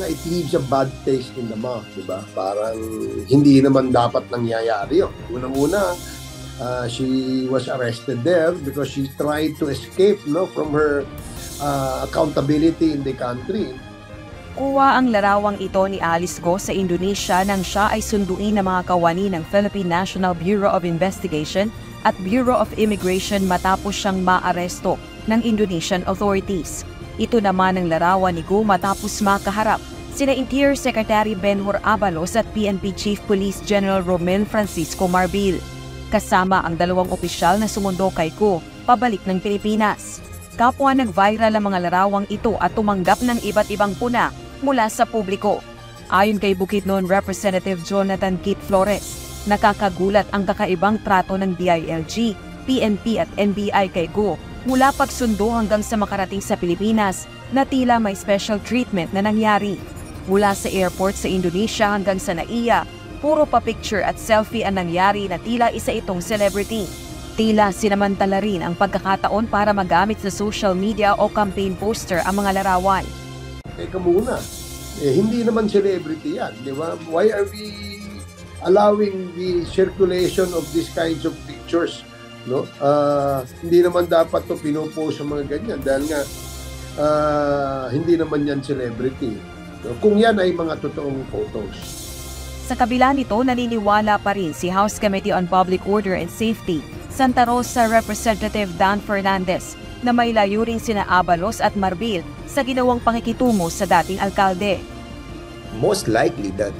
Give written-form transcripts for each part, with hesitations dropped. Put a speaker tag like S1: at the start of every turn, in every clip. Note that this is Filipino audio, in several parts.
S1: nga, it leaves a bad taste in the mouth, di ba? Parang hindi naman dapat nangyayari yun. Unang-una, she was arrested there because she tried to escape, no, from her accountability in the country.
S2: Kuha ang larawang ito ni Alice Go sa Indonesia nang siya ay sunduin ng mga kawani ng Philippine National Bureau of Investigation at Bureau of Immigration matapos siyang maaresto ng Indonesian authorities. Ito naman ang larawan ni Go matapos makaharap sina Interior Secretary Benhur Abalos at PNP Chief Police General Romel Francisco Marbil. Kasama ang dalawang opisyal na sumundo kay Go pabalik ng Pilipinas. Kapwa nag-viral ang mga larawang ito at tumanggap ng iba't ibang puna mula sa publiko. Ayon kay Bukidnon Representative Jonathan Kit Flores, nakakagulat ang kakaibang trato ng DILG, PNP at NBI kay Go mula pagsundo hanggang sa makarating sa Pilipinas na tila may special treatment na nangyari. Mula sa airport sa Indonesia hanggang sa NAIA, puro pa picture at selfie ang nangyari na tila isa itong celebrity. Tila sinamantala rin ang pagkakataon para magamit sa social media o campaign poster ang mga larawan.
S1: Teka muna, hindi naman celebrity yan, di ba? Why are we allowing the circulation of these kinds of pictures? No? Hindi naman dapat to pinopost sa mga ganyan dahil nga hindi naman yan celebrity. No? Kung yan ay mga totoong photos.
S2: Sa kabila nito, naniniwala pa rin si House Committee on Public Order and Safety Santa Rosa Representative Dan Fernandez na may layuring sina Abalos at Marbil sa ginawang pakikitungo sa dating alkalde.
S3: Most likely, the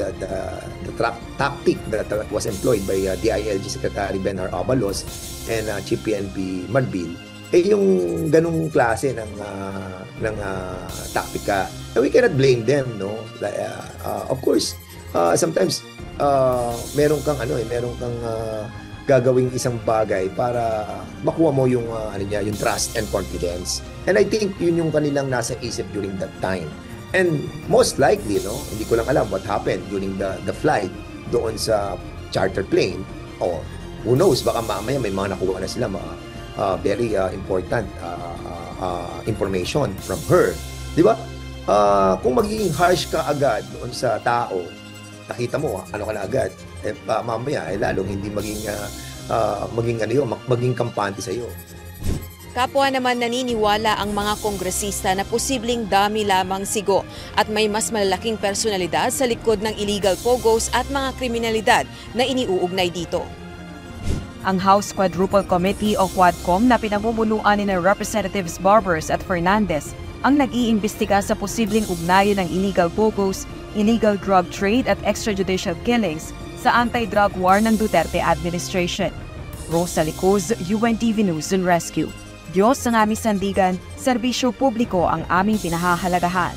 S3: tactic that was employed by DILG Secretary Benhur Abalos and Chief PNP Marbil yung ganung klase ng taktika. We cannot blame them, no? Of course, sometimes meron kang gagawing isang bagay para makuha mo yung yung trust and confidence. And I think yun yung kanilang nasa isip during that time. And most likely, no, hindi ko lang alam what happened during the flight doon sa charter plane. Or who knows, baka mamaya may mga nakuha na sila mga very important information from her. Di ba? Kung magiging harsh ka agad doon sa tao, nakita mo, ano ka na agad, mamaya lalong hindi maging kampante sa iyo.
S2: Kapwa naman naniniwala ang mga kongresista na posibleng dami lamang si Go at may mas malalaking personalidad sa likod ng illegal pogos at mga kriminalidad na iniuugnay dito. Ang House Quadruple Committee o Quadcom na pinamumunuan ni Representatives Barbers at Fernandez ang nag-iimbestiga sa posibleng ugnayan ng illegal pogos, illegal drug trade at extrajudicial killings sa anti-drug war ng Duterte administration. Rosa Licuz, UNTV News and Rescue. Diyos ang aming sandigan, serbisyo publiko ang aming pinahahalagahan.